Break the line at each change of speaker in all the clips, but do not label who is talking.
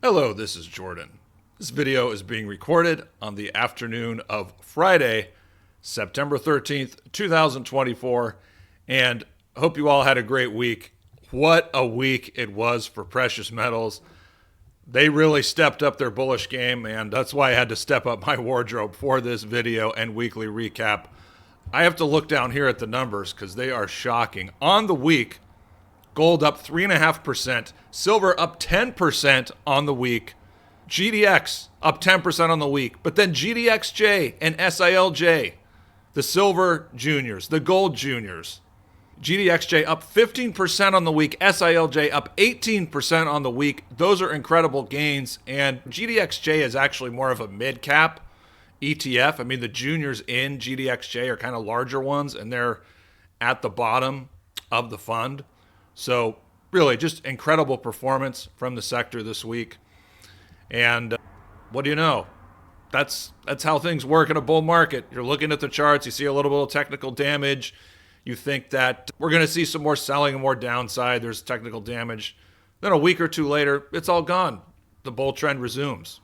Hello, this is Jordan. This video is being recorded on the afternoon of Friday, September 13th, 2024, and I hope you all had a great week. What a week it was for precious metals. They really stepped up their bullish game, and that's why I had to step up my wardrobe for this video and weekly recap. I have to look down here at the numbers because they are shocking. On the week, gold up 3.5%, silver up 10% on the week, GDX up 10% on the week, but then GDXJ and SILJ, the silver juniors, the gold juniors, GDXJ up 15% on the week, SILJ up 18% on the week. Those are incredible gains, and GDXJ is actually more of a mid-cap ETF. I mean, the juniors in GDXJ are kind of larger ones, and they're at the bottom of the fund. So really just incredible performance from the sector this week. And what do you know? That's how things work in a bull market. You're looking at the charts, you see a little bit of technical damage. You think that we're going to see some more selling and more downside. There's technical damage. Then a week or two later, it's all gone. The bull trend resumes.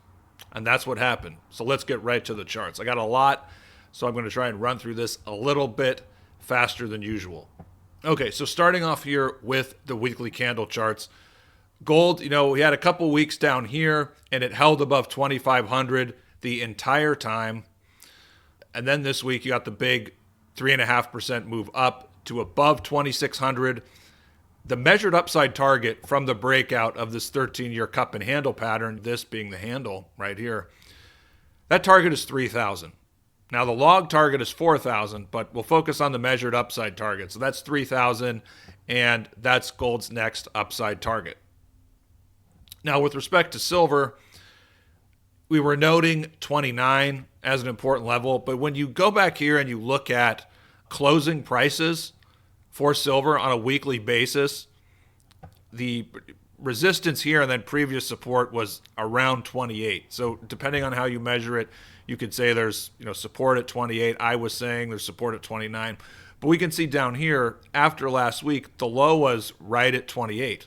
And that's what happened. So let's get right to the charts. I got a lot, so I'm going to try and run through this a little bit faster than usual. Okay, so starting off here with the weekly candle charts. Gold, we had a couple weeks down here, and it held above 2,500 the entire time. And then this week, you got the big 3.5% move up to above 2,600. The measured upside target from the breakout of this 13-year cup and handle pattern, this being the handle right here, that target is 3,000. Now, the log target is 4,000, but we'll focus on the measured upside target. So that's 3,000, and that's gold's next upside target. Now, with respect to silver, we were noting 29 as an important level, but when you go back here and you look at closing prices for silver on a weekly basis, the resistance here and then previous support was around 28. So depending on how you measure it, you could say there's support at 28. I was saying there's support at 29. But we can see down here, after last week, the low was right at 28.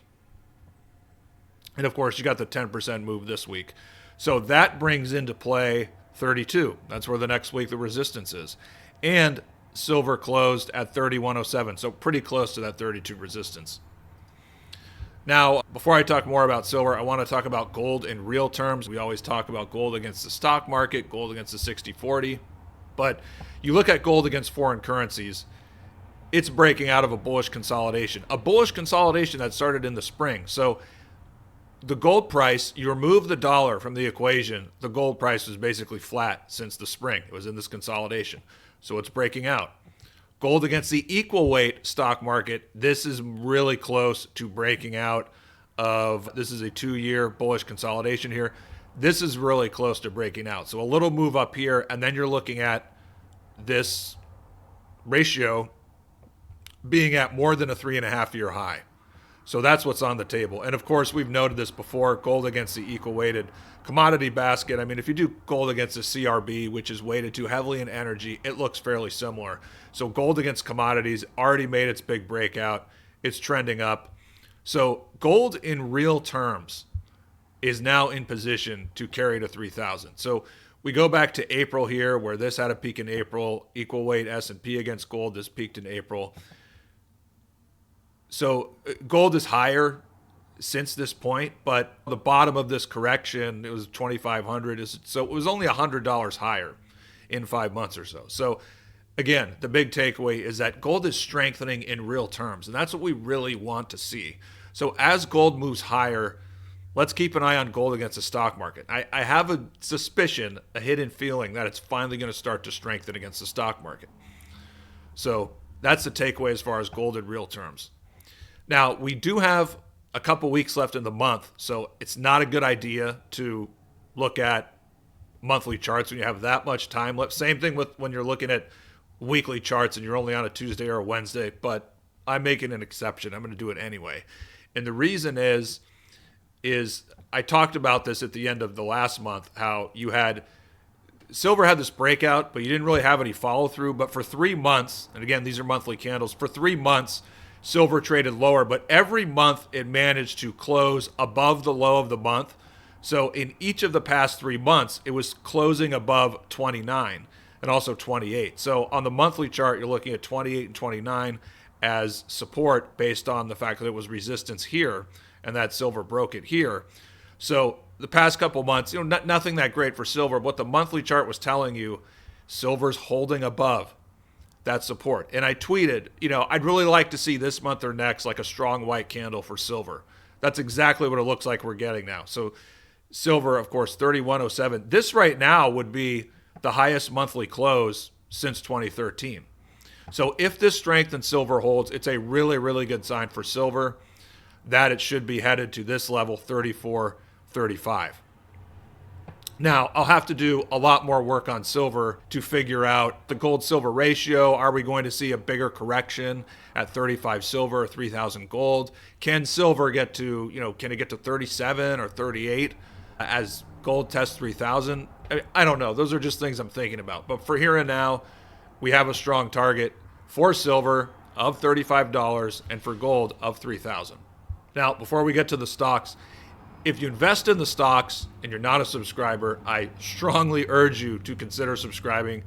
And of course, you got the 10% move this week. So that brings into play 32. That's where the next week the resistance is. And silver closed at 3107, so pretty close to that 32 resistance. Now, before I talk more about silver, I want to talk about gold in real terms. We always talk about gold against the stock market, gold against the 60-40. But you look at gold against foreign currencies, it's breaking out of a bullish consolidation that started in the spring. So the gold price, you remove the dollar from the equation, the gold price was basically flat since the spring. It was in this consolidation. So it's breaking out. Gold against the equal weight stock market, this is really close to breaking out of, this is a 2-year bullish consolidation here. This is really close to breaking out. So a little move up here, and then you're looking at this ratio being at more than a 3.5-year high. So that's what's on the table. And of course, we've noted this before, gold against the equal weighted commodity basket. I mean, if you do gold against the CRB, which is weighted too heavily in energy, it looks fairly similar. So gold against commodities already made its big breakout. It's trending up. So gold in real terms is now in position to carry to 3,000. So we go back to April here, where this had a peak in April. Equal weight S&P against gold, this peaked in April. So gold is higher since this point, but the bottom of this correction, it was 2,500. So it was only $100 higher in 5 months or so. So again, the big takeaway is that gold is strengthening in real terms, and that's what we really want to see. So as gold moves higher, let's keep an eye on gold against the stock market. I have a suspicion, a hidden feeling that it's finally going to start to strengthen against the stock market. So that's the takeaway as far as gold in real terms. Now, we do have a couple weeks left in the month, so it's not a good idea to look at monthly charts when you have that much time left. Same thing with when you're looking at weekly charts and you're only on a Tuesday or a Wednesday, but I'm making an exception. I'm going to do it anyway. And the reason is I talked about this at the end of the last month, how you had silver had this breakout, but you didn't really have any follow through. But for 3 months, and again, these are monthly candles, for 3 months, silver traded lower, but every month it managed to close above the low of the month So in each of the past 3 months, it was closing above 29 and also 28. So on the monthly chart, you're looking at 28 and 29 as support based on the fact that it was resistance here and that silver broke it here. So the past couple months, nothing that great for silver. What the monthly chart was telling you, silver's holding above that support. And I tweeted, I'd really like to see this month or next like a strong white candle for silver. That's exactly what it looks like we're getting now. So silver, of course, 31.07. This right now would be the highest monthly close since 2013. So if this strength in silver holds, it's a really, really good sign for silver that it should be headed to this level, 34.35. Now, I'll have to do a lot more work on silver to figure out the gold-silver ratio. Are we going to see a bigger correction at 35 silver or 3,000 gold? Can silver get to, can it get to 37 or 38 as gold tests 3,000? I don't know. Those are just things I'm thinking about. But for here and now, we have a strong target for silver of $35 and for gold of 3,000. Now, before we get to the stocks, if you invest in the stocks and you're not a subscriber, I strongly urge you to consider subscribing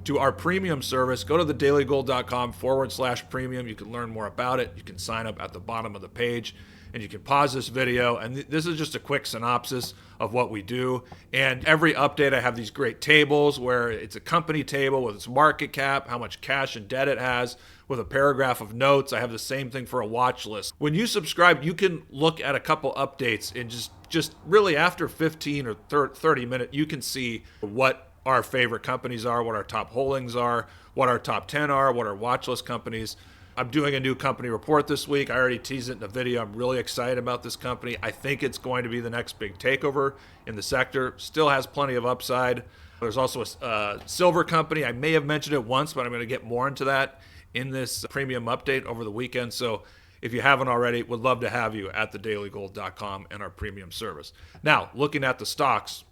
to our premium service. Go to thedailygold.com/premium. You can learn more about it. You can sign up at the bottom of the page, and you can pause this video. And this is just a quick synopsis of what we do. And every update, I have these great tables where it's a company table with its market cap, how much cash and debt it has, with a paragraph of notes. I have the same thing for a watch list. When you subscribe, you can look at a couple updates and just really after 15 or 30 minutes, you can see what our favorite companies are, what our top holdings are, what our top 10 are, what our watch list companies. I'm doing a new company report this week. I already teased it in the video. I'm really excited about this company. I think it's going to be the next big takeover in the sector. Still has plenty of upside. There's also a silver company. I may have mentioned it once, but I'm going to get more into that in this premium update over the weekend. So if you haven't already, would love to have you at thedailygold.com and our premium service. Now, looking at the stocks,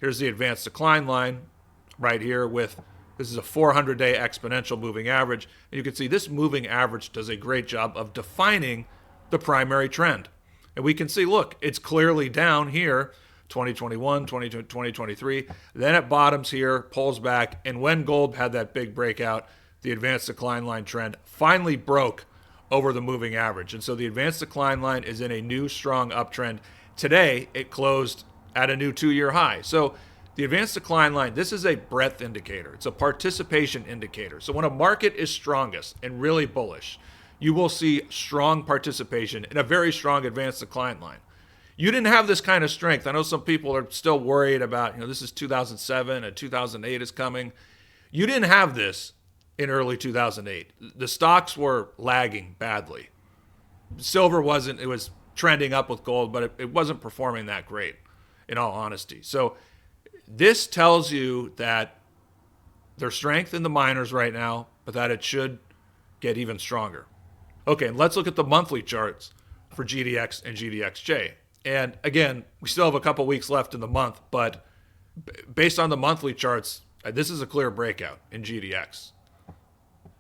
here's the advanced decline line right here with, this is a 400-day exponential moving average. And you can see this moving average does a great job of defining the primary trend. And we can see, look, it's clearly down here, 2021, 2023. Then it bottoms here, pulls back. And when gold had that big breakout, the advanced decline line trend finally broke over the moving average. And so the advanced decline line is in a new strong uptrend. Today, it closed at a new 2-year high. So the advanced decline line, this is a breadth indicator. It's a participation indicator. So when a market is strongest and really bullish, you will see strong participation in a very strong advanced decline line. You didn't have this kind of strength. I know some people are still worried about, this is 2007 and 2008 is coming. You didn't have this in early 2008. The stocks were lagging badly. Silver wasn't. It was trending up with gold, but it wasn't performing that great, in all honesty. So this tells you that there's strength in the miners right now, but that it should get even stronger. Okay, and let's look at the monthly charts for GDX and GDXJ. And again, we still have a couple weeks left in the month, but based on the monthly charts, this is a clear breakout in GDX.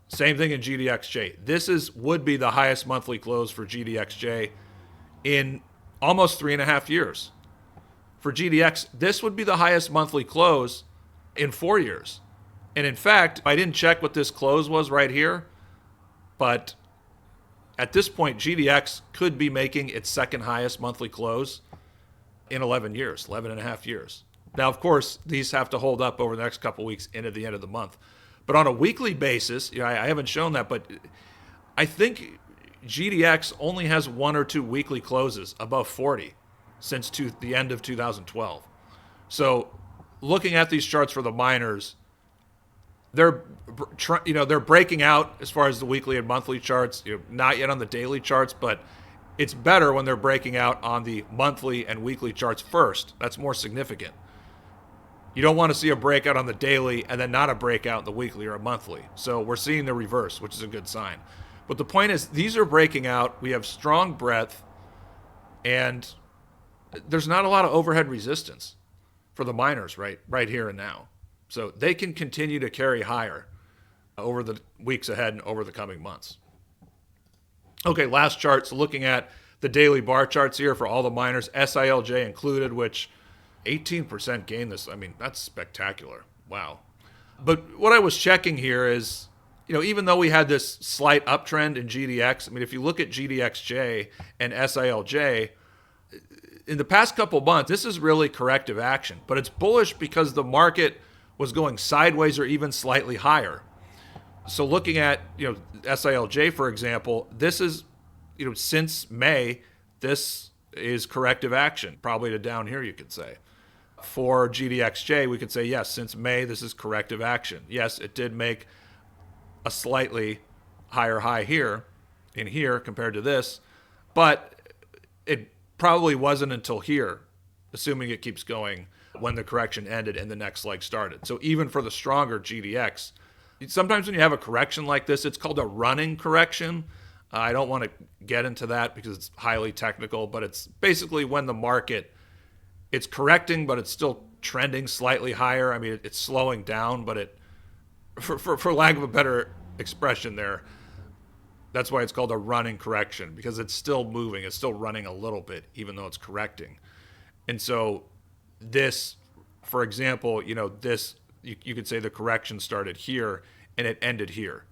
Same thing in GDXJ. This would be the highest monthly close for GDXJ in almost 3.5 years. For GDX, this would be the highest monthly close in 4 years. And in fact, I didn't check what this close was right here, but at this point, GDX could be making its second highest monthly close in 11 years, 11 and a half years. Now, of course, these have to hold up over the next couple weeks into the end of the month. But on a weekly basis, I haven't shown that, but I think GDX only has 1 or 2 weekly closes above 40 since the end of 2012. So looking at these charts for the miners, they're breaking out as far as the weekly and monthly charts, not yet on the daily charts, but it's better when they're breaking out on the monthly and weekly charts first. That's more significant. You don't want to see a breakout on the daily and then not a breakout in the weekly or a monthly. So we're seeing the reverse, which is a good sign. But the point is, these are breaking out. We have strong breadth, and there's not a lot of overhead resistance for the miners right here and now. So they can continue to carry higher over the weeks ahead and over the coming months. Okay, last chart. So looking at the daily bar charts here for all the miners, SILJ included, which 18% gain this. I mean, that's spectacular. Wow. But what I was checking here is, even though we had this slight uptrend in GDX, I mean, if you look at GDXJ and SILJ, in the past couple months, this is really corrective action. But it's bullish because the market was going sideways or even slightly higher. So looking at, SILJ, for example, this is, since May, this is corrective action, probably to down here, you could say. For GDXJ, we could say, yes, since May, this is corrective action. Yes, it did make a slightly higher high here compared to this, but it probably wasn't until here, assuming it keeps going, when the correction ended and the next leg started. So even for the stronger GDX, sometimes when you have a correction like this, it's called a running correction. I don't want to get into that because it's highly technical, but it's basically when the market, it's correcting, but it's still trending slightly higher. I mean, it's slowing down, but for lack of a better expression there, that's why it's called a running correction, because it's still moving. It's still running a little bit, even though it's correcting. And so this, for example, this, you could say the correction started here and it ended here.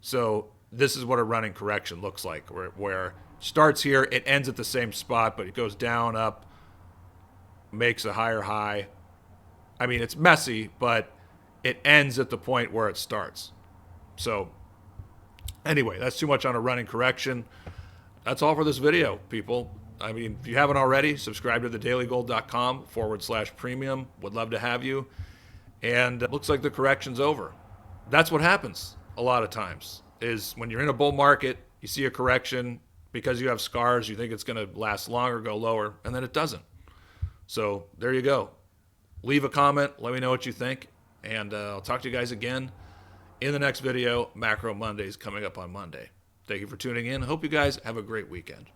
So this is what a running correction looks like, where it starts here, it ends at the same spot, but it goes down, up, makes a higher high. I mean, it's messy, but it ends at the point where it starts. So anyway, that's too much on a running correction. That's all for this video, people. I mean, if you haven't already, subscribe to TheDailyGold.com/premium. Would love to have you. And it looks like the correction's over. That's what happens a lot of times, is when you're in a bull market, you see a correction, because you have scars, you think it's going to last longer, go lower, and then it doesn't. So there you go. Leave a comment. Let me know what you think. And I'll talk to you guys again in the next video. Macro Mondays coming up on Monday. Thank you for tuning in. Hope you guys have a great weekend.